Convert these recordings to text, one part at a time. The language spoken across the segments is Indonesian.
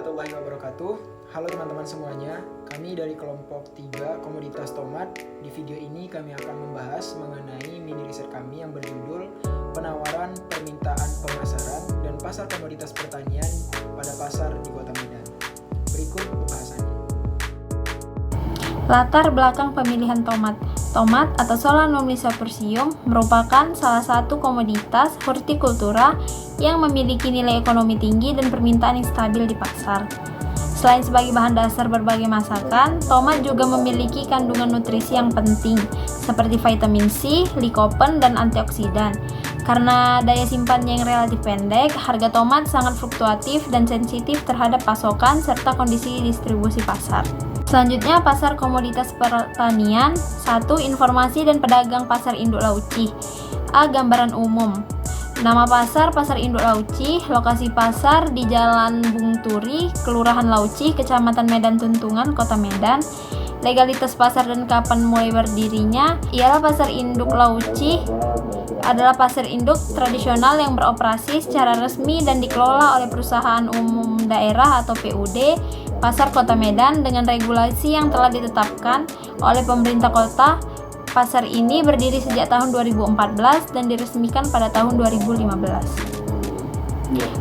warahmatullahi wabarakatuh. Halo teman-teman semuanya, kami dari kelompok 3 Komoditas Tomat. Di video ini kami akan membahas mengenai mini riset kami yang berjudul Penawaran, Permintaan, Pemasaran, dan Pasar Komoditas Pertanian pada Pasar di Kota Medan. Berikut pembahasannya. Latar belakang pemilihan tomat. Tomat atau Solanum lysoprasium merupakan salah satu komoditas hortikultura yang memiliki nilai ekonomi tinggi dan permintaan yang stabil di pasar. Selain sebagai bahan dasar berbagai masakan, tomat juga memiliki kandungan nutrisi yang penting seperti vitamin C, likopen, dan antioksidan. Karena daya simpannya yang relatif pendek, harga tomat sangat fluktuatif dan sensitif terhadap pasokan serta kondisi distribusi pasar. Selanjutnya, pasar komoditas pertanian. 1. Informasi dan pedagang pasar induk Lauci. A. Gambaran umum. Nama pasar, Pasar Induk Lauci. Lokasi pasar di Jalan Bung Turi, Kelurahan Lauci, Kecamatan Medan Tuntungan, Kota Medan. Legalitas pasar dan kapan mulai berdirinya ialah Pasar Induk Lauci adalah pasar induk tradisional yang beroperasi secara resmi dan dikelola oleh Perusahaan Umum Daerah atau PUD Pasar Kota Medan dengan regulasi yang telah ditetapkan oleh pemerintah kota. Pasar ini berdiri sejak tahun 2014 dan diresmikan pada tahun 2015.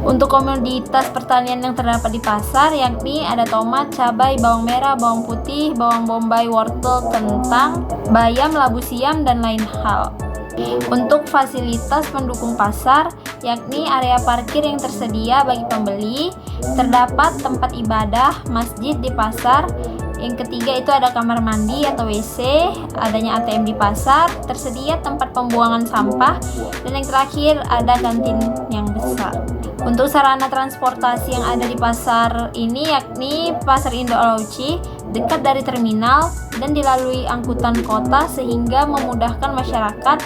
Untuk komoditas pertanian yang terdapat di pasar yakni ada tomat, cabai, bawang merah, bawang putih, bawang bombay, wortel, kentang, bayam, labu siam, dan lain hal. Untuk fasilitas pendukung pasar, yakni area parkir yang tersedia bagi pembeli, terdapat tempat ibadah, masjid di pasar. Yang ketiga itu ada kamar mandi atau WC, adanya ATM di pasar, tersedia tempat pembuangan sampah, dan yang terakhir ada kantin yang besar. Untuk sarana transportasi yang ada di pasar ini yakni Pasar Induk Lauci dekat dari terminal dan dilalui angkutan kota sehingga memudahkan masyarakat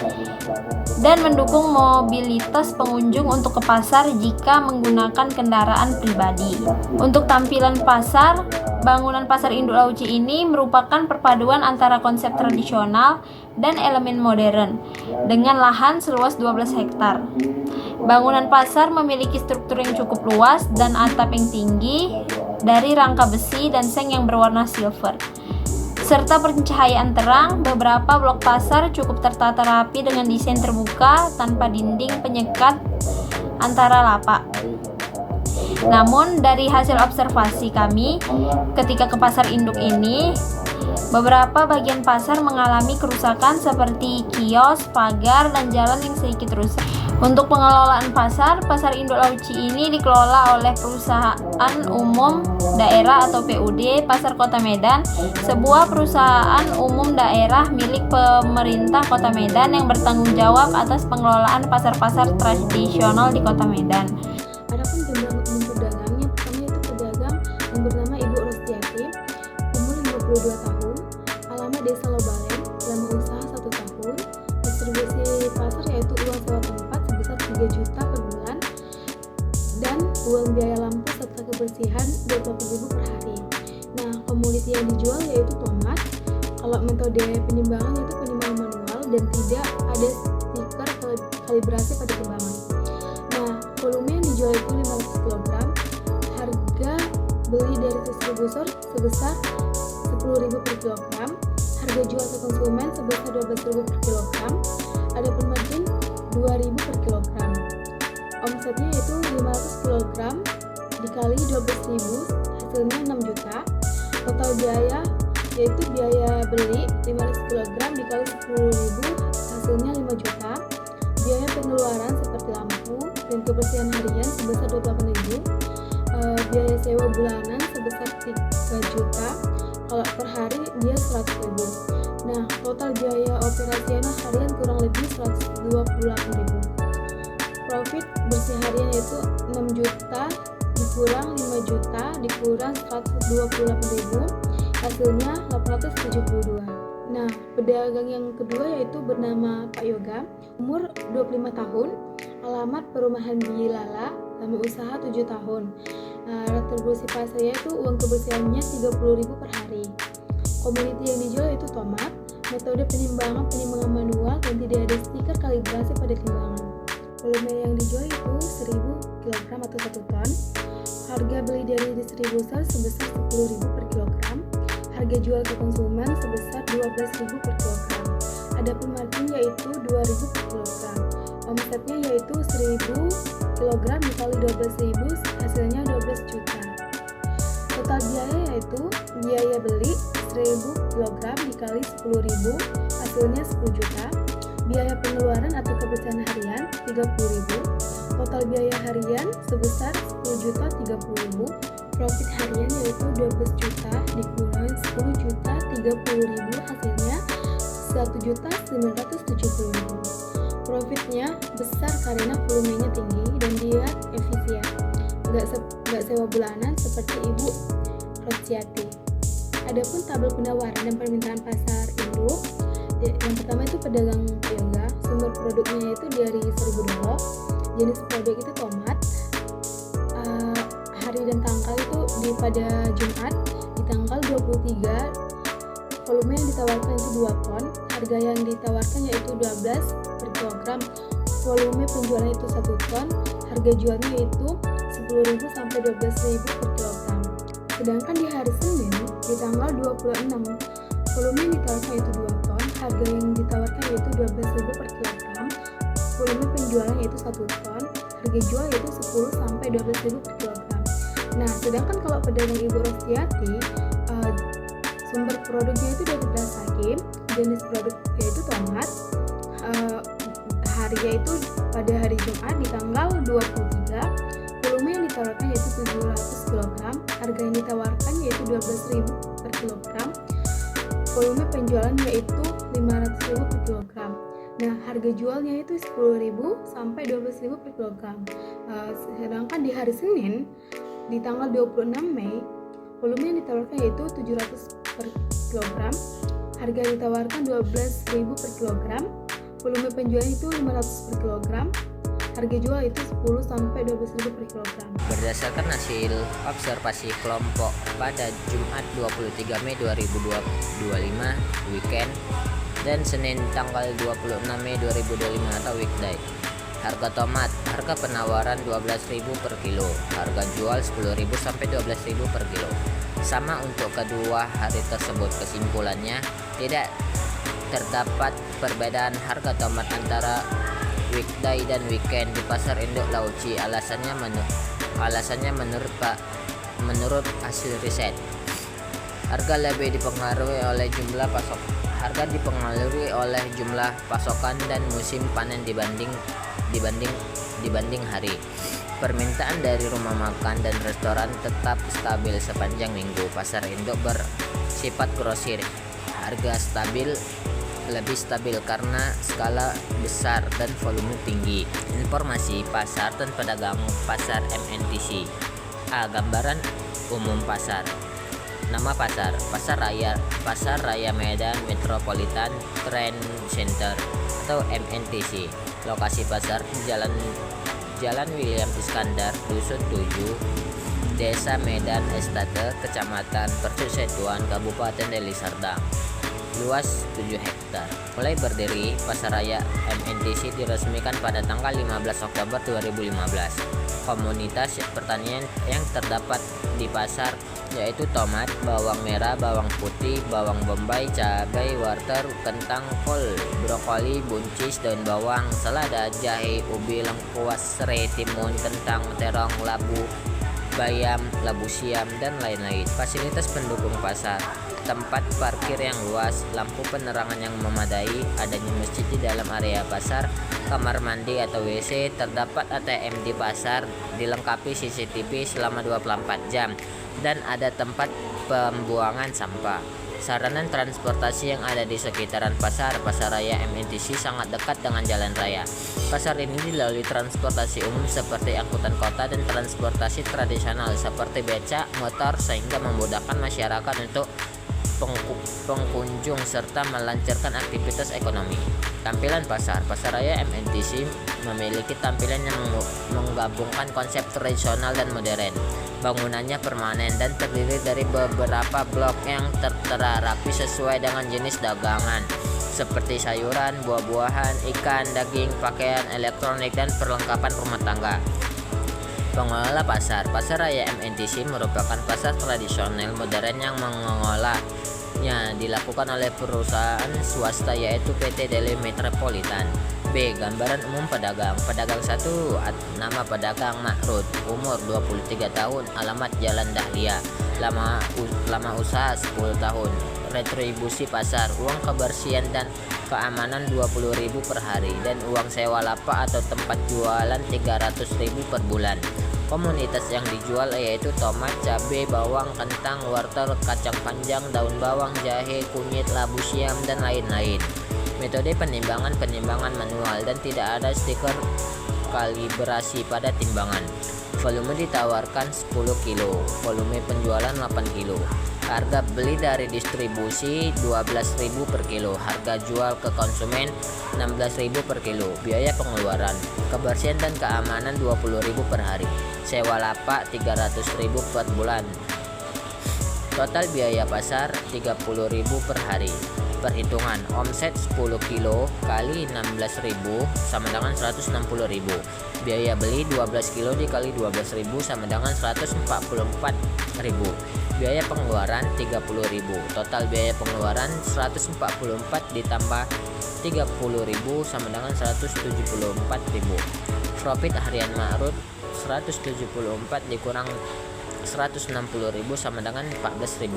dan mendukung mobilitas pengunjung untuk ke pasar jika menggunakan kendaraan pribadi. Untuk tampilan pasar, bangunan Pasar Induk Lauci ini merupakan perpaduan antara konsep tradisional dan elemen modern dengan lahan seluas 12 hektar. Bangunan pasar memiliki struktur yang cukup luas dan atap yang tinggi dari rangka besi dan seng yang berwarna silver. Serta pencahayaan terang, beberapa blok pasar cukup tertata rapi dengan desain terbuka tanpa dinding penyekat antara lapak. Namun dari hasil observasi kami ketika ke pasar induk ini, beberapa bagian pasar mengalami kerusakan seperti kios, pagar, dan jalan yang sedikit rusak. Untuk pengelolaan pasar, Pasar Induk Lauci ini dikelola oleh Perusahaan Umum Daerah atau PUD Pasar Kota Medan, sebuah perusahaan umum daerah milik pemerintah Kota Medan yang bertanggung jawab atas pengelolaan pasar-pasar tradisional di Kota Medan. Adapun jumlah pedagang yang pertama yaitu pedagang yang bernama Ibu Rostiati, umur 52 tahun, alamat Desa Lobalen, lama usaha 1 tahun, distribusi pasar yaitu uang sewa tempat sebesar 3 juta per bulan dan uang biaya lampu serta kebersihan 20.000 per hari. Nah, komoditi yang dijual yaitu tomat. Kalau metode penimbangan itu penimbangan manual dan tidak ada stiker kalibrasi pada timbangan. Nah, volume yang dijual itu 500 kg. Harga beli dari distributor sebesar 10.000 per kilogram. Harga jual ke konsumen sebesar 12.000 per kilogram. Adapun margin 2.000 per kilogram. Omsetnya yaitu 500 kg dikali 12.000 hasilnya 6 juta. Total biaya yaitu biaya beli 500 kg dikali 10.000 hasilnya 5 juta. Biaya pengeluaran seperti lampu dan kebersihan harian sebesar 28.000. Biaya sewa bulanan sebesar 3 juta. Kalau per hari dia 100.000. Nah, total biaya operasional harian kurang lebih 128.000. Profit bersih harian yaitu 6 juta dikurang 5 juta dikurang 128.000 hasilnya 872. Nah, pedagang yang kedua yaitu bernama Pak Yoga, umur 25 tahun, alamat Perumahan Bilala, lama usaha 7 tahun. Retribusi pasarnya itu uang kebersihannya 30.000 per hari. Komoditi yang dijual itu tomat, metode penimbangan manual dan tidak ada stiker kalibrasi pada timbangan. Volume yang dijual itu 1.000 kg atau 1 ton. Harga beli dari distributor sebesar 10.000 per kilogram. Harga jual ke konsumen sebesar 12.000 per kilogram. Adapun margin yaitu 2.000 per kilogram. Omsetnya yaitu 1.000 kilogram dikali 12.000 hasilnya 12 juta. Total biaya yaitu biaya beli 1.000 kilogram dikali 10.000 hasilnya 10 juta. Biaya pengeluaran atau kebersihan harian 30.000. Total biaya harian sebesar 10 juta 30.000. Profit harian yaitu 12 juta dikurangi 10 juta 30.000 hasilnya 1.970.000. Profitnya besar karena volumenya tinggi dan dia efisien, nggak sewa bulanan seperti Ibu Rostiati. Adapun tabel penawaran dan permintaan pasar induk, yang pertama itu pedagang yoga, sumber produknya itu dari $1.000, jenis produk itu tomat, hari dan tanggal itu pada Jumat di tanggal 23, volume yang ditawarkan itu 2 ton, harga yang ditawarkan yaitu 12 per kilogram, volume penjualan itu 1 ton, harga jualnya yaitu 10.000 sampai 12.000 per kilogram. Sedangkan di hari Senin di tanggal 26, volume yang ditawarkan yaitu 2 ton, harga yang ditawarkan yaitu 12.000 per kilogram, volume penjualan yaitu 1 ton, harga jual yaitu 10 sampai 12.000 per kilogram. Nah, sedangkan kalau pedagang Ibu Rostiati, sumber produknya itu dari beras hakim, jenis produk yaitu tomat, hari yaitu pada hari Jumat di tanggal 23, volume yang ditawarkan yaitu 700 kg, harga yang ditawarkan yaitu 12.000 per kilogram, volume penjualan yaitu 500.000 per kilogram. Nah, harga jualnya itu 10.000 sampai 12.000 per kilogram. Sedangkan di hari Senin di tanggal 26 Mei, volume yang ditawarkan yaitu 700 per kilogram, harga yang ditawarkan 12.000 per kilogram, volume penjualan itu 500 per kilogram, harga jual itu 10 sampai 12.000 per kilogram. Berdasarkan hasil observasi kelompok pada Jumat 23 Mei 2025 weekend dan Senin tanggal 26 Mei 2025 atau weekday, harga tomat, harga penawaran 12.000 per kilo, harga jual 10.000 sampai 12.000 per kilo. Sama untuk kedua hari tersebut. Kesimpulannya, tidak terdapat perbedaan harga tomat antara weekday dan weekend di pasar induk Lauci. Alasannya menurut hasil riset, harga lebih dipengaruhi oleh jumlah pasokan dan musim panen dibanding hari. Permintaan dari rumah makan dan restoran tetap stabil sepanjang minggu. Pasar induk bersifat grosir. Harga lebih stabil karena skala besar dan volume tinggi. Informasi pasar dan pedagang pasar MNTC. Gambaran umum pasar. Nama pasar: Pasar Raya Medan Metropolitan Trade Center atau MNTC. Lokasi pasar: Jalan William Iskandar, Dusun 7, Desa Medan Estate, Kecamatan Percusetuan, Kabupaten Deli Serdang. Luas 7 hektar. Mulai berdiri, Pasar Raya MNTC diresmikan pada tanggal 15 Oktober 2015. Komoditas pertanian yang terdapat di pasar yaitu tomat, bawang merah, bawang putih, bawang bombay, cabai, wortel, kentang, kol, brokoli, buncis, daun bawang, selada, jahe, ubi, lengkuas, serai, timun, kentang, terong, labu, bayam, labu siam, dan lain-lain. Fasilitas pendukung pasar: tempat parkir yang luas, lampu penerangan yang memadai, adanya masjid di dalam area pasar, kamar mandi atau WC, terdapat ATM di pasar, dilengkapi CCTV selama 24 jam, dan ada tempat pembuangan sampah. Sarana transportasi yang ada di sekitaran Pasar Raya MNTC sangat dekat dengan jalan raya. Pasar ini dilalui transportasi umum seperti angkutan kota dan transportasi tradisional seperti becak, motor, sehingga memudahkan masyarakat untuk pengunjung serta melancarkan aktivitas ekonomi. Tampilan Pasar Raya MNTC memiliki tampilan yang menggabungkan konsep tradisional dan modern. Bangunannya permanen dan terdiri dari beberapa blok yang tertera rapi sesuai dengan jenis dagangan seperti sayuran, buah-buahan, ikan, daging, pakaian, elektronik, dan perlengkapan rumah tangga. Pengelola pasar raya MNTC merupakan pasar tradisional modern yang mengolahnya dilakukan oleh perusahaan swasta yaitu PT Deli Metropolitan. B. Gambaran umum pedagang. Pedagang 1. Nama pedagang Ma'rud, umur 23 tahun, alamat Jalan Dahlia, lama usaha 10 tahun. Retribusi pasar, uang kebersihan dan keamanan 20.000 per hari dan uang sewa lapak atau tempat jualan 300.000 per bulan. Komunitas yang dijual yaitu tomat, cabai, bawang, kentang, wortel, kacang panjang, daun bawang, jahe, kunyit, labu siam, dan lain-lain. Metode penimbangan manual dan tidak ada stiker kalibrasi pada timbangan. Volume ditawarkan 10 kilo, volume penjualan 8 kilo. Harga beli dari distribusi 12.000 per kilo, harga jual ke konsumen 16.000 per kilo. Biaya pengeluaran, kebersihan dan keamanan 20.000 per hari, sewa lapak 300.000 per bulan. Total biaya pasar 30.000 per hari. Perhitungan omset 10 kilo kali 16.000 sama dengan 160.000. Biaya beli 12 kilo dikali 12.000 sama dengan 144.000. Biaya pengeluaran 30.000. Total biaya pengeluaran 144 ditambah 30.000 sama dengan 174.000. Profit harian Ma'rud 174 dikurang 160.000 sama dengan 14.000.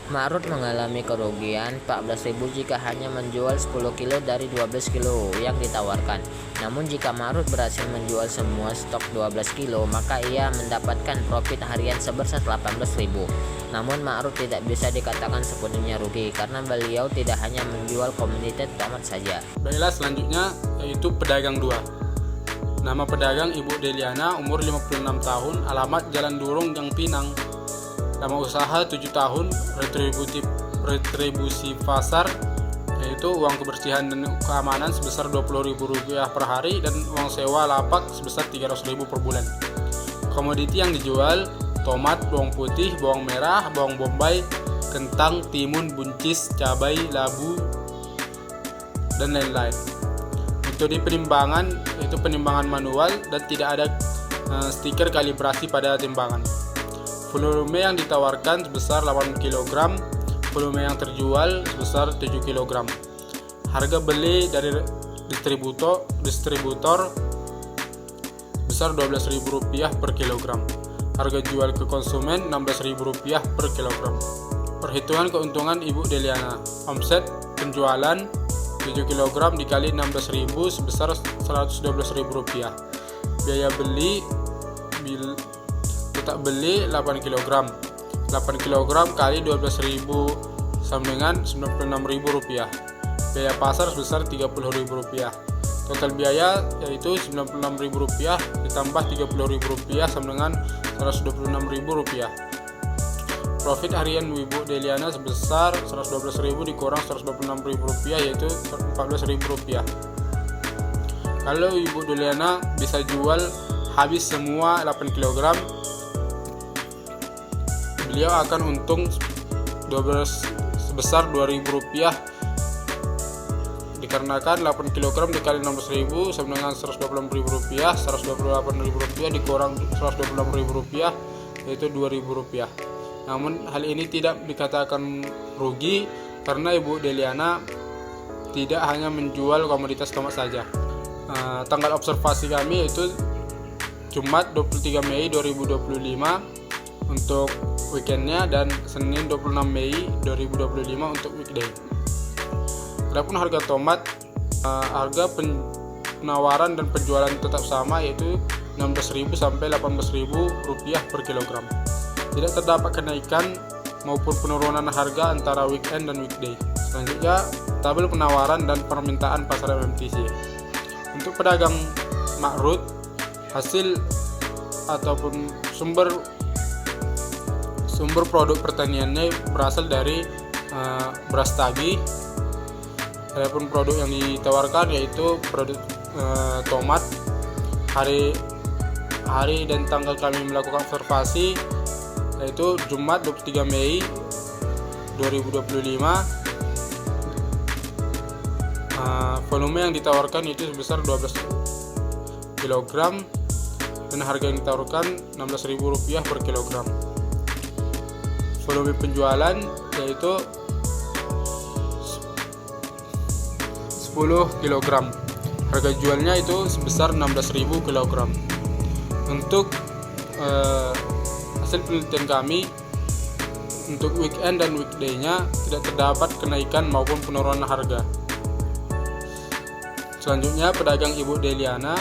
Ma'rud mengalami kerugian 14.000 jika hanya menjual 10 kilo dari 12 kilo yang ditawarkan. Namun jika Ma'rud berhasil menjual semua stok 12 kilo, maka ia mendapatkan profit harian sebesar 18.000. Namun Ma'rud tidak bisa dikatakan sepenuhnya rugi karena beliau tidak hanya menjual komunitas tomat saja. Baiklah, selanjutnya yaitu pedagang 2. Nama pedagang Ibu Deliana, umur 56 tahun, alamat Jalan Durung, Gang Pinang. Lama usaha 7 tahun, retribusi pasar yaitu uang kebersihan dan keamanan sebesar Rp20.000 per hari dan uang sewa lapak sebesar Rp300.000 per bulan. Komoditi yang dijual tomat, bawang putih, bawang merah, bawang bombay, kentang, timun, buncis, cabai, labu, dan lain-lain. Metode penimbangan yaitu penimbangan manual dan tidak ada stiker kalibrasi pada timbangan. Volume yang ditawarkan sebesar 8 kg, volume yang terjual sebesar 7 kg. Harga beli dari distributor besar Rp12.000 per kilogram. Harga jual ke konsumen Rp16.000 per kilogram. Perhitungan keuntungan Ibu Deliana. Omset penjualan 7 kg dikali 16.000 sebesar Rp112.000. Biaya beli tak beli 8 kg. 8 kg kali 12.000 sama dengan Rp96.000. Biaya pasar sebesar Rp30.000. Total biaya yaitu Rp96.000 ditambah Rp30.000 sama dengan Rp126.000. Profit harian Ibu Deliana sebesar Rp112.000 dikurang Rp126.000 yaitu Rp14.000. Kalau Ibu Deliana bisa jual habis semua 8 kg, beliau akan untung sebesar Rp2.000 dikarenakan 8 kg dikali 16.000 sama dengan Rp126.000, Rp128.000 dikurang Rp126.000 yaitu Rp2.000. Namun hal ini tidak dikatakan rugi karena Ibu Deliana tidak hanya menjual komoditas tomat saja. Tanggal observasi kami yaitu Jumat 23 Mei 2025 untuk weekendnya dan Senin 26 Mei 2025 untuk weekday. Adapun harga tomat, harga penawaran dan penjualan tetap sama yaitu Rp16.000 sampai Rp18.000 per kilogram. Tidak terdapat kenaikan maupun penurunan harga antara weekend dan weekday. Selanjutnya, tabel penawaran dan permintaan pasar MNTC. Untuk pedagang Ma'rud, hasil ataupun sumber produk pertaniannya berasal dari beras tagi. Adapun produk yang ditawarkan yaitu produk tomat. Hari dan tanggal kami melakukan observasi yaitu Jumat 23 Mei 2025. Volume yang ditawarkan itu sebesar 12 kg. dan harga yang ditawarkan Rp16.000 per kilogram. Volume penjualan yaitu 10 kg. Harga jualnya itu sebesar 16.000 kg. Untuk hasil penelitian kami, untuk weekend dan weekday-nya tidak terdapat kenaikan maupun penurunan harga. Selanjutnya, pedagang Ibu Deliana,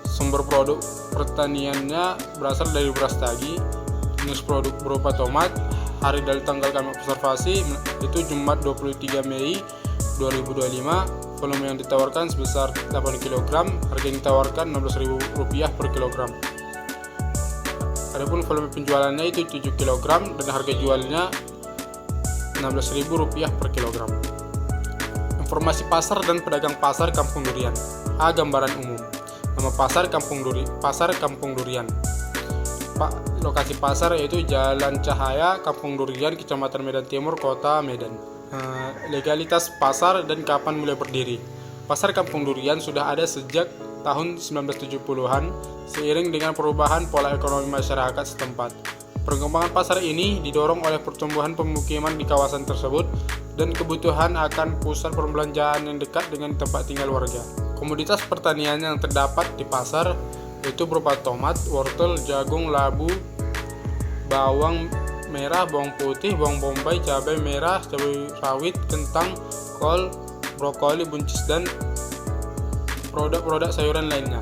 sumber produk pertaniannya berasal dari beras tagi. Jenis produk berupa tomat. Hari dari tanggal kami observasi itu Jumat 23 Mei 2025. Volume yang ditawarkan sebesar 8 kg. Harga yang ditawarkan Rp16.000 per kilogram. Adapun volume penjualannya itu 7 kg dan harga jualnya Rp16.000 per kilogram. Informasi pasar dan pedagang pasar Kampung Durian. A. Gambaran umum. Nama pasar Kampung Durian. Lokasi pasar yaitu Jalan Cahaya, Kampung Durian, Kecamatan Medan Timur, Kota Medan. Legalitas pasar dan kapan mulai berdiri. Pasar Kampung Durian sudah ada sejak tahun 1970-an seiring dengan perubahan pola ekonomi masyarakat setempat. Perkembangan pasar ini didorong oleh pertumbuhan pemukiman di kawasan tersebut dan kebutuhan akan pusat perbelanjaan yang dekat dengan tempat tinggal warga. Komoditas pertanian yang terdapat di pasar itu berupa tomat, wortel, jagung, labu, bawang merah, bawang putih, bawang bombay, cabai merah, cabai rawit, kentang, kol, brokoli, buncis, dan produk-produk sayuran lainnya.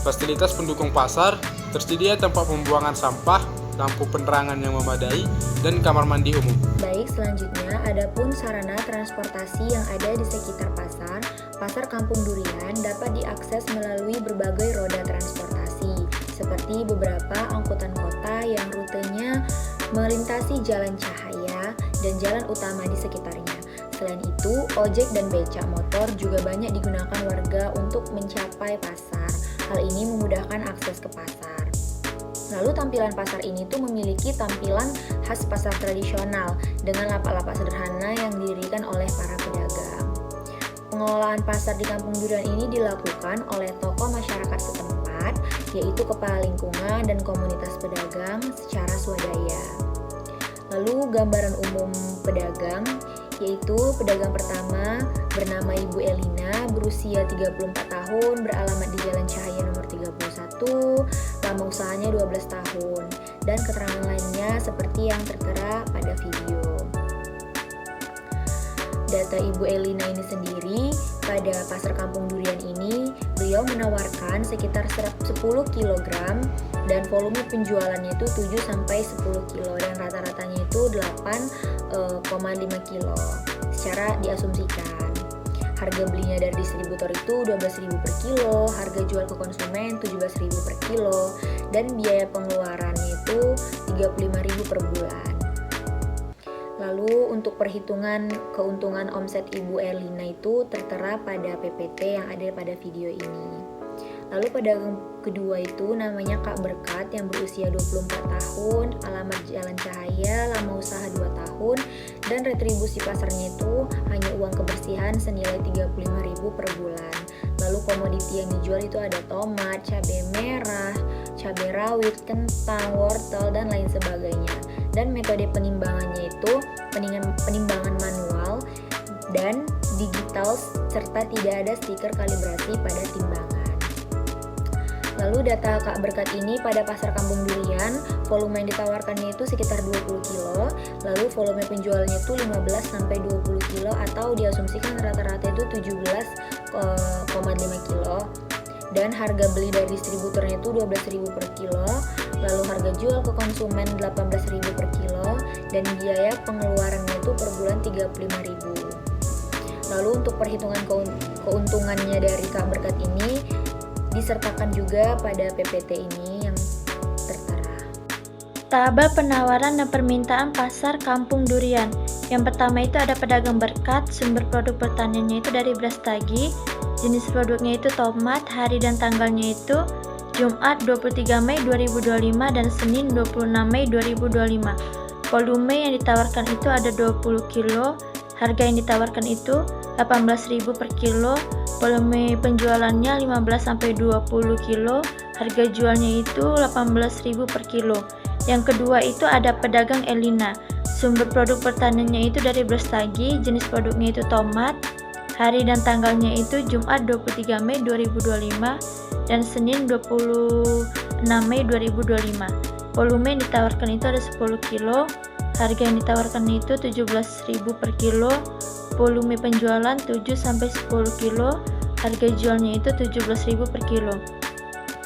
Fasilitas pendukung pasar, tersedia tempat pembuangan sampah, lampu penerangan yang memadai, dan kamar mandi umum. Baik, selanjutnya adapun sarana transportasi yang ada di sekitar pasar. Pasar Kampung Durian dapat diakses melalui berbagai roda transportasi, seperti beberapa angkutan kota yang rutenya melintasi Jalan Cahaya dan jalan utama di sekitarnya. Selain itu, ojek dan becak motor juga banyak digunakan warga untuk mencapai pasar. Hal ini memudahkan akses ke pasar. Lalu tampilan pasar ini tuh memiliki tampilan khas pasar tradisional dengan lapak-lapak sederhana yang didirikan oleh para pedagang. Pengelolaan pasar di Kampung Durian ini dilakukan oleh tokoh masyarakat setempat, yaitu kepala lingkungan dan komunitas pedagang secara swadaya. Lalu gambaran umum pedagang, yaitu pedagang pertama bernama Ibu Elina, berusia 34 tahun, beralamat di Jalan Cahaya nomor 31, lama usahanya 12 tahun, dan keterangan lainnya seperti yang tertera pada video. Data Ibu Elina ini sendiri, pada pasar Kampung Durian ini, beliau menawarkan sekitar 10 kg dan volume penjualannya itu 7-10 kg dan rata-ratanya itu 8,5 kg secara diasumsikan. Harga belinya dari distributor itu 12.000 per kilo, harga jual ke konsumen 17.000 per kilo, dan biaya pengeluarannya itu 35.000 per bulan. Lalu untuk perhitungan keuntungan omset Ibu Elina itu tertera pada PPT yang ada pada video ini. Lalu pedagang kedua itu namanya Kak Berkat yang berusia 24 tahun, alamat Jalan Cahaya, lama usaha 2 tahun, dan retribusi pasarnya itu hanya uang kebersihan senilai 35.000 per bulan. Lalu komoditi yang dijual itu ada tomat, cabai merah, cabai rawit, kentang, wortel, dan lain sebagainya. Dan metode penimbangannya itu penimbangan manual dan digital serta tidak ada stiker kalibrasi pada timbangan. Lalu data Kak Berkat ini pada pasar Kampung Durian, volume yang ditawarkannya itu sekitar 20 kilo, lalu volume penjualnya itu 15-20 kilo atau diasumsikan rata-rata itu 17,5 kilo. Dan harga beli dari distributornya itu 12.000 per kilo, lalu harga jual ke konsumen 18.000 per kilo, dan biaya pengeluarannya itu per bulan 35.000. Lalu untuk perhitungan keuntungannya dari Kak Berkat ini disertakan juga pada PPT ini yang tertera. Tabel penawaran dan permintaan pasar Kampung Durian. Yang pertama itu ada pedagang berkat, sumber produk pertaniannya itu dari beras tagi, jenis produknya itu tomat, hari dan tanggalnya itu Jumat 23 Mei 2025 dan Senin 26 Mei 2025. Volume yang ditawarkan itu ada 20 kilo, harga yang ditawarkan itu 18.000 per kilo, volume penjualannya 15-20 kilo, harga jualnya itu 18.000 per kilo. Yang kedua itu ada pedagang Elina. Sumber produk pertaniannya itu dari Brastagi, jenis produknya itu tomat. Hari dan tanggalnya itu Jumat 23 Mei 2025 dan Senin 26 Mei 2025. Volume yang ditawarkan itu ada 10 kilo. Harga yang ditawarkan itu 17.000 per kilo. Volume penjualan 7-10 kilo. Harga jualnya itu 17.000 per kilo.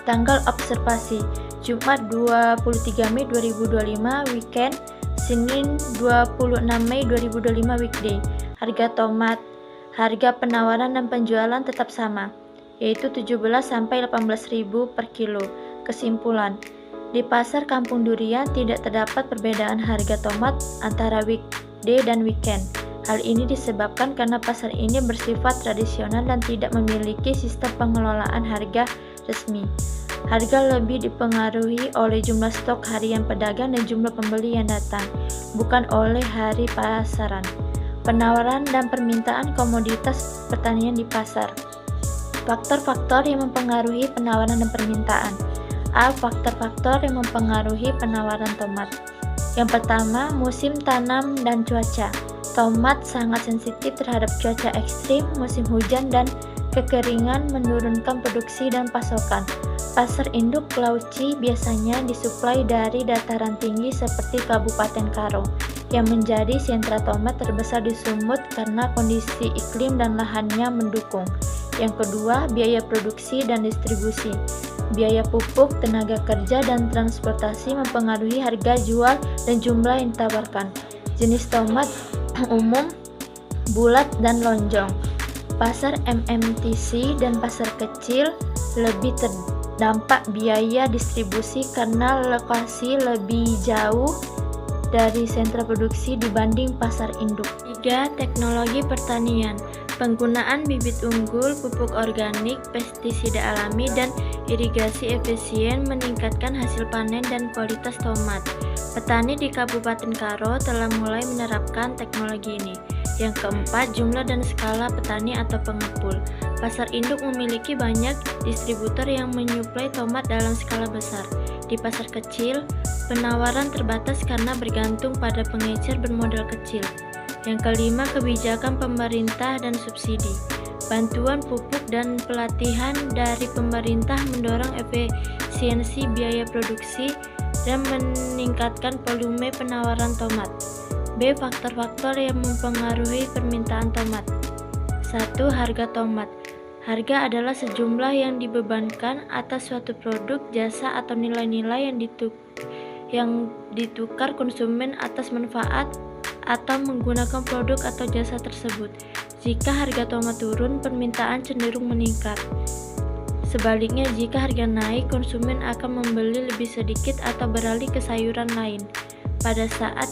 Tanggal observasi Jumat 23 Mei 2025 weekend, Senin 26 Mei 2025 weekday. Harga tomat, harga penawaran dan penjualan tetap sama, yaitu 17-18.000 per kilo. Kesimpulan, di pasar Kampung Durian tidak terdapat perbedaan harga tomat antara weekday dan weekend. Hal ini disebabkan karena pasar ini bersifat tradisional dan tidak memiliki sistem pengelolaan harga resmi. Harga lebih dipengaruhi oleh jumlah stok harian pedagang dan jumlah pembeli yang datang, bukan oleh hari pasaran. Penawaran dan permintaan komoditas pertanian di pasar. Faktor-faktor yang mempengaruhi penawaran dan permintaan. A. Faktor-faktor yang mempengaruhi penawaran tomat. Yang pertama, musim tanam dan cuaca. Tomat sangat sensitif terhadap cuaca ekstrim, musim hujan dan kekeringan menurunkan produksi dan pasokan. Pasar induk Lauci biasanya disuplai dari dataran tinggi seperti Kabupaten Karo, yang menjadi sentra tomat terbesar di Sumut karena kondisi iklim dan lahannya mendukung. Yang kedua, biaya produksi dan distribusi. Biaya pupuk, tenaga kerja, dan transportasi mempengaruhi harga jual dan jumlah yang ditawarkan. Jenis tomat umum, bulat, dan lonjong. Pasar MMTC dan pasar kecil lebih terdampak biaya distribusi karena lokasi lebih jauh dari sentra produksi dibanding pasar induk. 3. Teknologi pertanian. Penggunaan bibit unggul, pupuk organik, pestisida alami, dan irigasi efisien meningkatkan hasil panen dan kualitas tomat. Petani di Kabupaten Karo telah mulai menerapkan teknologi ini. Yang keempat, jumlah dan skala petani atau pengepul. Pasar induk memiliki banyak distributor yang menyuplai tomat dalam skala besar. Di pasar kecil, penawaran terbatas karena bergantung pada pengecer bermodal kecil. Yang kelima, kebijakan pemerintah dan subsidi. Bantuan pupuk dan pelatihan dari pemerintah mendorong efisiensi biaya produksi dan meningkatkan volume penawaran tomat. B. Faktor-faktor yang mempengaruhi permintaan tomat. 1. Harga tomat. Harga adalah sejumlah yang dibebankan atas suatu produk, jasa, atau nilai-nilai yang ditukar konsumen atas manfaat atau menggunakan produk atau jasa tersebut. Jika harga tomat turun, permintaan cenderung meningkat. Sebaliknya, jika harga naik, konsumen akan membeli lebih sedikit atau beralih ke sayuran lain. Pada saat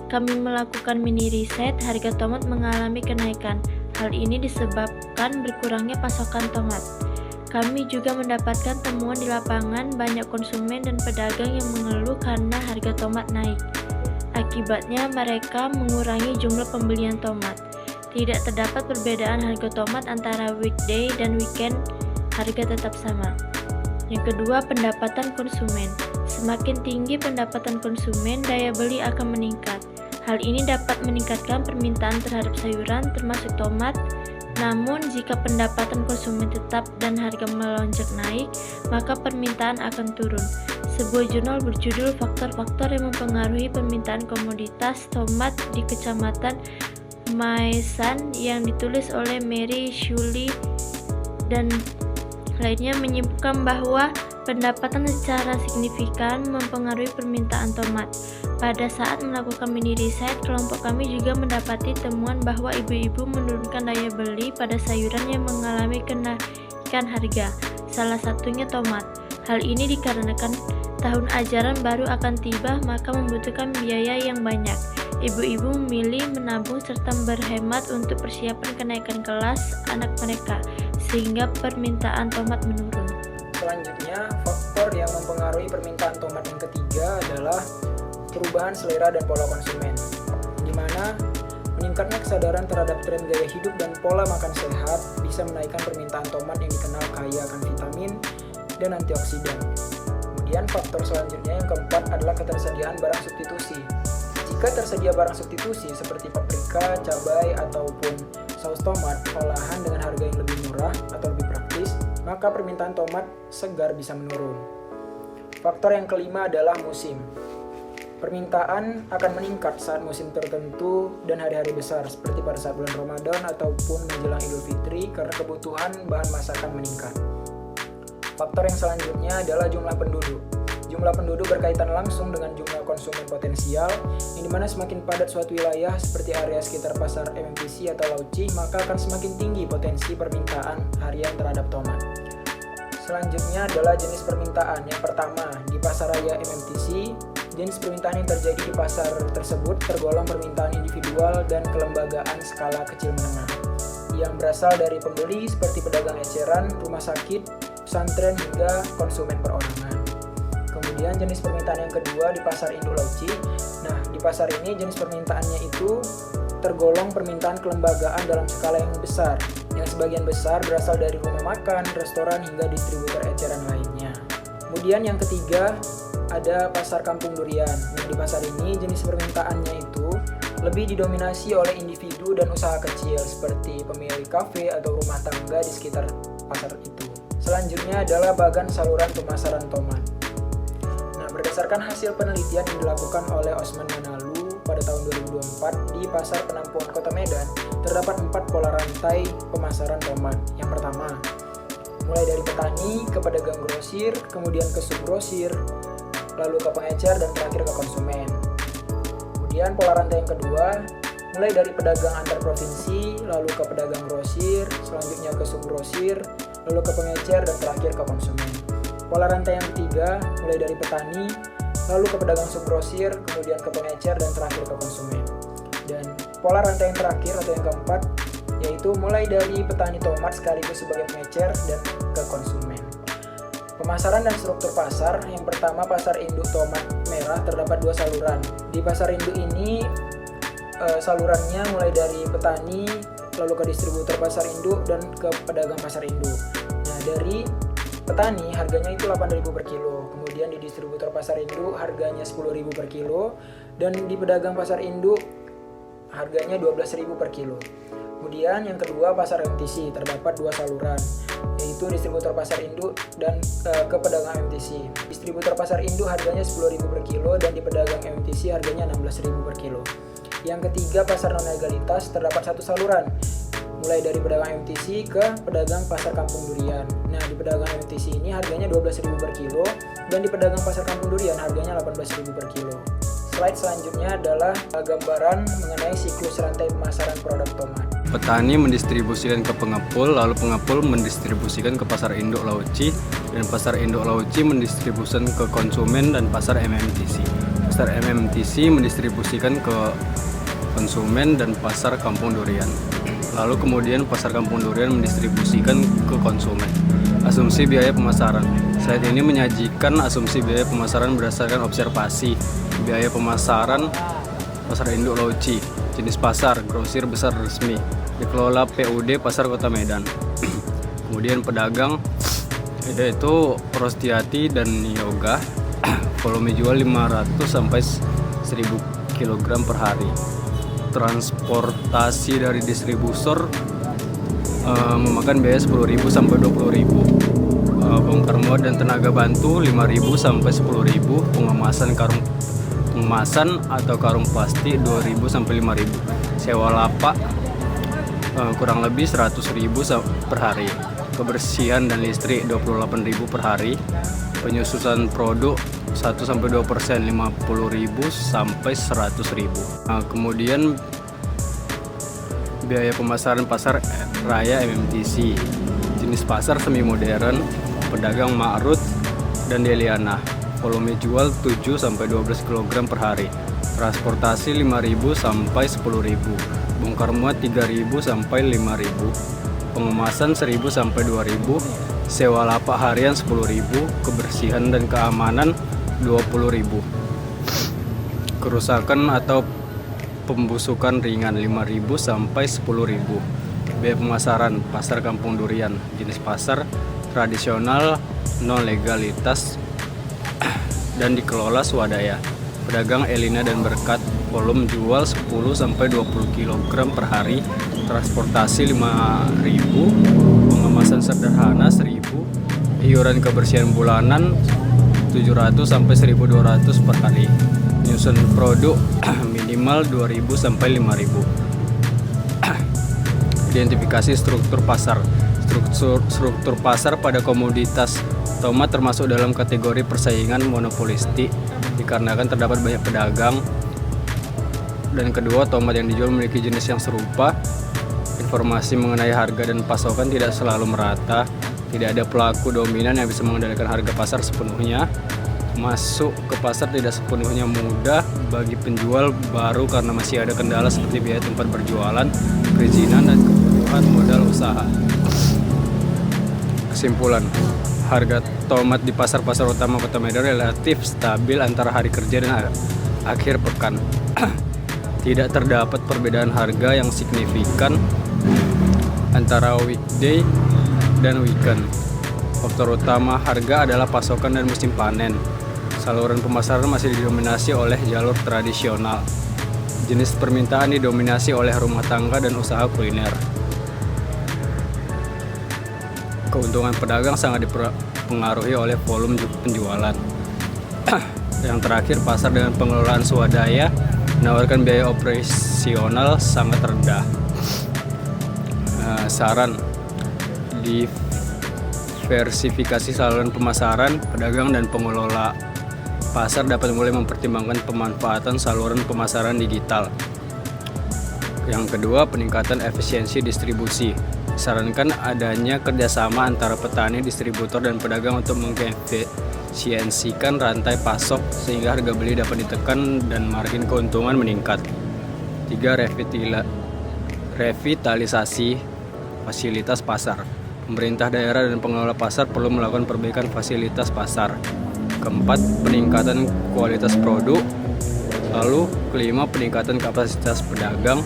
kami melakukan mini riset, harga tomat mengalami kenaikan. Hal ini disebabkan berkurangnya pasokan tomat. Kami juga mendapatkan temuan di lapangan banyak konsumen dan pedagang yang mengeluh karena harga tomat naik. Akibatnya mereka mengurangi jumlah pembelian tomat. Tidak terdapat perbedaan harga tomat antara weekday dan weekend, harga tetap sama. Yang kedua, pendapatan konsumen. Semakin tinggi pendapatan konsumen, daya beli akan meningkat. Hal ini dapat meningkatkan permintaan terhadap sayuran termasuk tomat. Namun, jika pendapatan konsumen tetap dan harga melonjak naik, maka permintaan akan turun. Sebuah jurnal berjudul Faktor-faktor yang mempengaruhi permintaan komoditas tomat di Kecamatan Maesan yang ditulis oleh Mary Shuley dan lainnya menyimpulkan bahwa pendapatan secara signifikan mempengaruhi permintaan tomat. Pada saat melakukan mini riset, kelompok kami juga mendapati temuan bahwa ibu-ibu menurunkan daya beli pada sayuran yang mengalami kenaikan harga, salah satunya tomat. Hal ini dikarenakan tahun ajaran baru akan tiba, maka membutuhkan biaya yang banyak. Ibu-ibu memilih menabung serta berhemat untuk persiapan kenaikan kelas anak mereka, sehingga permintaan tomat menurun. Selanjutnya, faktor yang mempengaruhi permintaan tomat yang ketiga adalah perubahan selera dan pola konsumen, di mana Meningkatnya kesadaran terhadap tren gaya hidup dan pola makan sehat bisa menaikkan permintaan tomat yang dikenal kaya akan vitamin dan antioksidan. Kemudian faktor selanjutnya yang keempat adalah ketersediaan barang substitusi. Jika tersedia barang substitusi seperti paprika, cabai, ataupun saus tomat olahan dengan harga yang lebih murah atau lebih praktis, maka permintaan tomat segar bisa menurun. Faktor yang kelima adalah musim. Permintaan akan meningkat saat musim tertentu dan hari-hari besar seperti pada saat bulan Ramadan ataupun menjelang Idul Fitri karena kebutuhan bahan masakan meningkat. Faktor yang selanjutnya adalah jumlah penduduk. Jumlah penduduk berkaitan langsung dengan jumlah konsumen potensial, yang dimana semakin padat suatu wilayah seperti area sekitar pasar MMTC atau Lauci, maka akan semakin tinggi potensi permintaan harian terhadap tomat. Selanjutnya adalah jenis permintaan. Yang pertama, di pasar raya MMTC, jenis permintaan yang terjadi di pasar tersebut tergolong permintaan individual dan kelembagaan skala kecil menengah, yang berasal dari pembeli seperti pedagang eceran, rumah sakit, pesantren, hingga konsumen perorangan. Kemudian jenis permintaan yang kedua di pasar induk Lauci. Nah, di pasar ini jenis permintaannya itu tergolong permintaan kelembagaan dalam skala yang besar, yang sebagian besar berasal dari rumah makan, restoran, hingga distributor eceran lainnya. Kemudian yang ketiga ada pasar kampung durian. Nah, di pasar ini jenis permintaannya itu lebih didominasi oleh individu dan usaha kecil seperti pemilik kafe atau rumah tangga di sekitar pasar itu. Selanjutnya adalah bagan saluran pemasaran tomat. Nah, berdasarkan hasil penelitian yang dilakukan oleh Osman Manalu pada tahun 2024 di Pasar Penampungan Kota Medan, terdapat 4 pola rantai pemasaran tomat. Yang pertama, mulai dari petani ke pedagang grosir, kemudian ke subgrosir, lalu ke pengecer, dan terakhir ke konsumen. Kemudian pola rantai yang kedua, mulai dari pedagang antar provinsi, lalu ke pedagang grosir, selanjutnya ke subgrosir, lalu ke pengecer, dan terakhir ke konsumen. Pola rantai yang ketiga, mulai dari petani, lalu ke pedagang subgrosir, kemudian ke pengecer, dan terakhir ke konsumen. Dan pola rantai yang terakhir atau yang keempat, yaitu mulai dari petani tomat sekaligus sebagai pengecer dan ke konsumen. Pemasaran dan struktur pasar. Yang pertama, pasar induk tomat merah terdapat 2 saluran. Di pasar induk ini salurannya mulai dari petani, lalu ke distributor pasar induk, dan ke pedagang pasar induk. Nah, dari petani harganya itu 8.000 per kilo, kemudian di distributor pasar induk harganya 10.000 per kilo, dan di pedagang pasar induk harganya 12.000 per kilo. Kemudian yang kedua, pasar MTC terdapat 2 saluran, yaitu distributor pasar induk dan ke pedagang MTC. Distributor pasar induk harganya 10.000 per kilo dan di pedagang MTC harganya 16.000 per kilo. Yang ketiga, pasar non-legalitas terdapat 1 saluran, mulai dari pedagang MTC ke pedagang pasar kampung durian. Nah, di pedagang MTC ini harganya 12.000 per kilo dan di pedagang pasar kampung durian harganya 18.000 per kilo. Slide selanjutnya adalah gambaran mengenai siklus rantai pemasaran produk tomat. Petani mendistribusikan ke pengepul, lalu pengepul mendistribusikan ke pasar induk Lauci, dan pasar induk Lauci mendistribusikan ke konsumen dan pasar MMTC. Pasar MMTC mendistribusikan ke konsumen dan pasar kampung durian. Lalu kemudian pasar kampung durian mendistribusikan ke konsumen. Asumsi biaya pemasaran. Slide ini menyajikan asumsi biaya pemasaran berdasarkan observasi. Biaya pemasaran pasar induk Lauci. Jenis pasar, grosir besar resmi, dikelola PUD Pasar Kota Medan. Kemudian pedagang yaitu Rostiati dan Yoga, volume jual 500 sampai 1000 kg per hari. Transportasi dari distributor memakan biaya 10.000 sampai 20.000. Bongkar muat dan tenaga bantu 5.000 sampai 10.000. Pengemasan atau karung plastik 2.000 sampai 5.000. Sewa lapak kurang lebih 100.000 per hari. Kebersihan dan listrik 28.000 per hari. Penyusutan produk 1-2%, 50.000 sampai 100.000. Nah, kemudian biaya pemasaran pasar raya MMTC. Jenis pasar semi modern, pedagang Ma'ruf dan Deliana. Volume jual 7-12 kg per hari. Transportasi 5.000 sampai 10.000. Bongkar muat 3.000 sampai 5.000. Pengemasan 1.000 sampai 2.000. Sewa lapak harian 10.000. Kebersihan dan keamanan 20.000. Kerusakan atau pembusukan ringan 5.000 sampai 10.000. Biaya pemasaran pasar Kampung Durian, jenis pasar tradisional non legalitas dan dikelola swadaya. Pedagang Elina dan Berkat, volume jual 10 sampai 20 kg per hari, transportasi 5.000, pengemasan sederhana 1.000, iuran kebersihan bulanan 700 sampai 1.200 per hari. Menyusun produk minimal 2.000 sampai 5.000. Identifikasi struktur pasar. Struktur pasar pada komoditas tomat termasuk dalam kategori persaingan monopolistik dikarenakan terdapat banyak pedagang. Dan kedua, tomat yang dijual memiliki jenis yang serupa. Informasi mengenai harga dan pasokan tidak selalu merata. Tidak ada pelaku dominan yang bisa mengendalikan harga pasar sepenuhnya. Masuk ke pasar tidak sepenuhnya mudah bagi penjual baru karena masih ada kendala seperti biaya tempat berjualan, perizinan, dan kebutuhan modal usaha. Kesimpulan, harga tomat di pasar-pasar utama Kota Medan relatif stabil antara hari kerja dan akhir pekan. Tidak terdapat perbedaan harga yang signifikan antara weekday dan weekend. Faktor utama harga adalah pasokan dan musim panen. Saluran pemasaran masih didominasi oleh jalur tradisional. Jenis permintaan didominasi oleh rumah tangga dan usaha kuliner. Keuntungan pedagang sangat dipengaruhi oleh volume penjualan. Yang terakhir, pasar dengan pengelolaan swadaya menawarkan biaya operasional sangat rendah. Saran, diversifikasi saluran pemasaran, pedagang dan pengelola pasar dapat mulai mempertimbangkan pemanfaatan saluran pemasaran digital. Yang kedua, peningkatan efisiensi distribusi. Sarankan adanya kerjasama antara petani, distributor, dan pedagang untuk mengefisiensikan rantai pasok sehingga harga beli dapat ditekan dan margin keuntungan meningkat. 3. Revitalisasi fasilitas pasar. Pemerintah daerah dan pengelola pasar perlu melakukan perbaikan fasilitas pasar. Keempat, peningkatan kualitas produk. Lalu kelima, peningkatan kapasitas pedagang.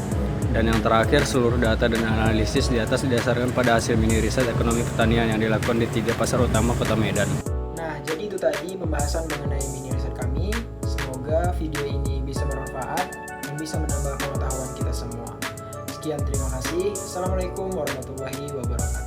Dan yang terakhir, seluruh data dan analisis di atas didasarkan pada hasil mini riset ekonomi pertanian yang dilakukan di 3 pasar utama Kota Medan. Nah, jadi itu tadi pembahasan mengenai mini riset kami. Semoga video ini bisa bermanfaat dan bisa menambah pengetahuan kita semua. Sekian, terima kasih. Assalamualaikum warahmatullahi wabarakatuh.